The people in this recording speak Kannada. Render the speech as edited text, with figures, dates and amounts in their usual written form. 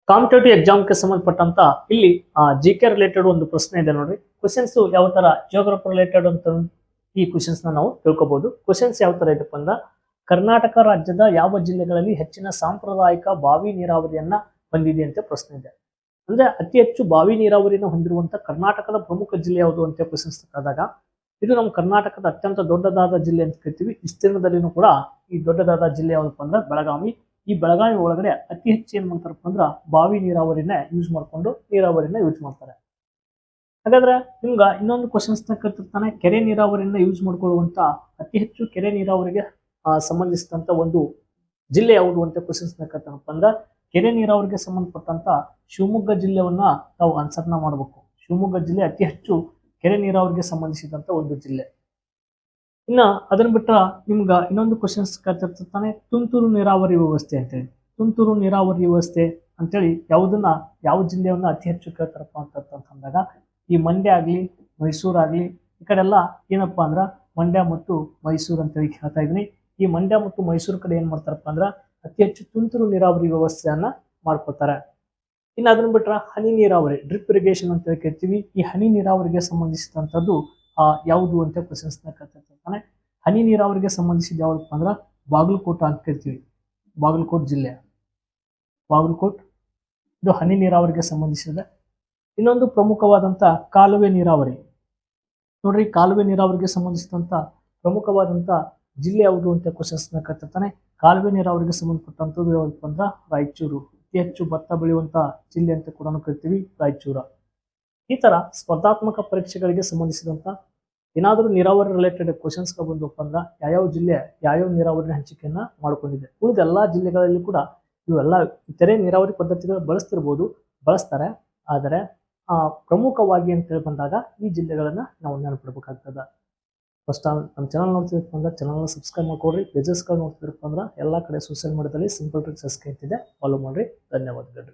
ಕಾಂಪಿಟೇಟಿವ್ ಎಕ್ಸಾಮ್ಗೆ ಸಂಬಂಧಪಟ್ಟಂತ ಇಲ್ಲಿ GK ರಿಲೇಟೆಡ್ ಒಂದು ಪ್ರಶ್ನೆ ಇದೆ ನೋಡ್ರಿ. ಕ್ವಶನ್ಸ್ ಯಾವ ತರ ಜಿಯೋಗ್ರಫಿ ರಿಲೇಟೆಡ್ ಅಂತ ಈ ಕ್ವಶನ್ಸ್ ನಾವು ತಿಳ್ಕೊಬಹುದು. ಕ್ವಶನ್ಸ್ ಯಾವ ತರ ಇದಪ್ಪ ಅಂದ್ರ ಕರ್ನಾಟಕ ರಾಜ್ಯದ ಯಾವ ಜಿಲ್ಲೆಗಳಲ್ಲಿ ಹೆಚ್ಚಿನ ಸಾಂಪ್ರದಾಯಿಕ ಬಾವಿ ನೀರಾವರಿಯನ್ನ ಹೊಂದಿದೆ ಅಂತ ಪ್ರಶ್ನೆ ಇದೆ. ಅಂದ್ರೆ ಅತಿ ಹೆಚ್ಚು ಬಾವಿ ನೀರಾವರಿಯನ್ನು ಹೊಂದಿರುವಂತ ಕರ್ನಾಟಕದ ಪ್ರಮುಖ ಜಿಲ್ಲೆ ಯಾವುದು ಅಂತ ಕ್ವಶನ್ಸ್ ಆದಾಗ ಇದು ನಮ್ಮ ಕರ್ನಾಟಕದ ಅತ್ಯಂತ ದೊಡ್ಡದಾದ ಜಿಲ್ಲೆ ಅಂತ ಕರಿತೀವಿ. ವಿಸ್ತೀರ್ಣದಲ್ಲಿನೂ ಕೂಡ ಈ ದೊಡ್ಡದಾದ ಜಿಲ್ಲೆ ಯಾವ್ದಪ್ಪ ಅಂದ್ರೆ ಬೆಳಗಾವಿ. ಈ ಬೆಳಗಾವಿ ಒಳಗಡೆ ಅತಿ ಹೆಚ್ಚು ಏನ್ ಮಾಡ್ತಾರಪ್ಪ ಅಂದ್ರ ಬಾವಿ ನೀರಾವರಿನ ಯೂಸ್ ಮಾಡ್ಕೊಂಡು ನೀರಾವರಿನ ಯೂಸ್ ಮಾಡ್ತಾರೆ. ಹಾಗಾದ್ರೆ ನಿಮ್ಗ ಇನ್ನೊಂದು ಕ್ವಶನ್ಸ್ ಕೇಳ್ತಿರ್ತಾನೆ, ಕೆರೆ ನೀರಾವರಿನ ಯೂಸ್ ಮಾಡ್ಕೊಳ್ಳುವಂತ ಅತಿ ಹೆಚ್ಚು ಕೆರೆ ನೀರಾವರಿಗೆ ಸಂಬಂಧಿಸಿದಂತ ಒಂದು ಜಿಲ್ಲೆ ಯಾವುದು ಅಂತ ಕ್ವಶನ್ಸ್ ಕೇಳ್ತಾನಪ್ಪ ಅಂದ್ರ ಕೆರೆ ನೀರಾವರಿಗೆ ಸಂಬಂಧಪಟ್ಟಂತ ಶಿವಮೊಗ್ಗ ಜಿಲ್ಲೆಯನ್ನ ನಾವು ಆನ್ಸರ್ನ ಮಾಡಬೇಕು. ಶಿವಮೊಗ್ಗ ಜಿಲ್ಲೆ ಅತಿ ಹೆಚ್ಚು ಕೆರೆ ನೀರಾವರಿಗೆ ಸಂಬಂಧಿಸಿದಂತ ಒಂದು ಜಿಲ್ಲೆ. ಇನ್ನ ಅದನ್ನ ಬಿಟ್ಟ ನಿಮ್ಗ ಇನ್ನೊಂದು ಕ್ವಶನ್ಸ್ ಕೇಳ್ತಿರ್ತಾನೆ, ತುಂತುರು ನೀರಾವರಿ ವ್ಯವಸ್ಥೆ ಅಂತೇಳಿ. ತುಂತುರು ನೀರಾವರಿ ವ್ಯವಸ್ಥೆ ಅಂತೇಳಿ ಯಾವ ಜಿಲ್ಲೆಯನ್ನ ಅತಿ ಹೆಚ್ಚು ಕೇಳ್ತಾರಪ್ಪ ಅಂತಂದಾಗ ಈ ಮಂಡ್ಯ ಆಗ್ಲಿ ಮೈಸೂರು ಆಗ್ಲಿ ಈ ಕಡೆ ಎಲ್ಲ ಏನಪ್ಪಾ ಅಂದ್ರ ಮಂಡ್ಯ ಮತ್ತು ಮೈಸೂರು ಅಂತೇಳಿ ಹೇಳ್ತಾ ಇದೀನಿ. ಈ ಮಂಡ್ಯ ಮತ್ತು ಮೈಸೂರು ಕಡೆ ಏನ್ ಮಾಡ್ತಾರಪ್ಪ ಅಂದ್ರ ಅತಿ ಹೆಚ್ಚು ತುಂತುರು ನೀರಾವರಿ ವ್ಯವಸ್ಥೆಯನ್ನ ಮಾಡ್ಕೋತಾರೆ. ಇನ್ನು ಅದನ್ನ ಬಿಟ್ರ ಹನಿ ನೀರಾವರಿ ಡ್ರಿಪ್ ಇರಿಗೇಷನ್ ಅಂತ ಕೇಳ್ತೀವಿ. ಈ ಹನಿ ನೀರಾವರಿಗೆ ಸಂಬಂಧಿಸಿದಂಥದ್ದು ಯಾವುದು ಅಂತ ಕ್ವಶನ್ಸ್ ಕೇಳ್ತಿರ್ತಾನೆ. ಹನಿ ನೀರಾವರಿಗೆ ಸಂಬಂಧಿಸಿದ ಯಾವ್ದಪ್ಪ ಅಂದ್ರ ಬಾಗಲಕೋಟೆ ಅಂತ ಕೇಳ್ತೀವಿ. ಬಾಗಲಕೋಟೆ ಜಿಲ್ಲೆ, ಬಾಗಲಕೋಟೆ ಇದು ಹನಿ ನೀರಾವರಿಗೆ ಸಂಬಂಧಿಸಿದೆ. ಇನ್ನೊಂದು ಪ್ರಮುಖವಾದಂತ ಕಾಲುವೆ ನೀರಾವರಿ ನೋಡ್ರಿ. ಕಾಲುವೆ ನೀರಾವರಿಗೆ ಸಂಬಂಧಿಸಿದಂತ ಪ್ರಮುಖವಾದಂತ ಜಿಲ್ಲೆ ಯಾವುದು ಅಂತ ಕ್ವಶನ್ಸ್ ಕೇಳ್ತಿರ್ತಾನೆ. ಕಾಲುವೆ ನೀರಾವರಿಗೆ ಸಂಬಂಧಪಟ್ಟಂತದ್ದು ಯಾವ್ದಪ್ಪ ಅಂದ್ರ ರಾಯಚೂರು. ಅತಿ ಹೆಚ್ಚು ಭತ್ತ ಬೆಳೆಯುವಂತ ಜಿಲ್ಲೆ ಅಂತ ಕೂಡ ಕರಿತೀವಿ ರಾಯಚೂರ. ಈ ತರ ಸ್ಪರ್ಧಾತ್ಮಕ ಪರೀಕ್ಷೆಗಳಿಗೆ ಸಂಬಂಧಿಸಿದಂತ ಏನಾದರೂ ನೀರಾವರಿ ರಿಲೇಟೆಡ್ ಕ್ವಶನ್ಸ್ ಬಂದಪ್ಪ ಅಂದ್ರ ಯಾವ್ಯಾವ ಜಿಲ್ಲೆ ಯಾವ್ಯಾವ ನೀರಾವರಿ ಹಂಚಿಕೆಯನ್ನ ಮಾಡ್ಕೊಂಡಿದೆ. ಉಳಿದ ಎಲ್ಲಾ ಜಿಲ್ಲೆಗಳಲ್ಲಿ ಕೂಡ ಇವೆಲ್ಲ ಇತರೆ ನೀರಾವರಿ ಪದ್ಧತಿಗಳು ಬಳಸ್ತಾರೆ. ಆದರೆ ಪ್ರಮುಖವಾಗಿ ಅಂತೇಳಿ ಬಂದಾಗ ಈ ಜಿಲ್ಲೆಗಳನ್ನ ನಾವು ನೆನಪಿಡ್ಬೇಕಾಗ್ತದ. ಫಸ್ಟ್ ನಮ್ಮ ಚಾನಲ್ ನೋಡ್ತಿರಪ್ಪ ಅಂದ್ರೆ ಚಾನಲ್ನ ಸಬ್ಸ್ಕ್ರೈಬ್ ಮಾಡ್ಕೊಡ್ರಿ. ಪೇಜಸ್ಗಳು ನೋಡ್ತಿರಪ್ಪ ಅಂದ್ರೆ ಎಲ್ಲಾ ಕಡೆ ಸೋಷಿಯಲ್ ಮೀಡಿಯಾದಲ್ಲಿ ಸಿಂಪಲ್ ಟ್ರಿಕ್ಸ್ ಇದೆ, ಫಾಲೋ ಮಾಡ್ರಿ. ಧನ್ಯವಾದಗಳು.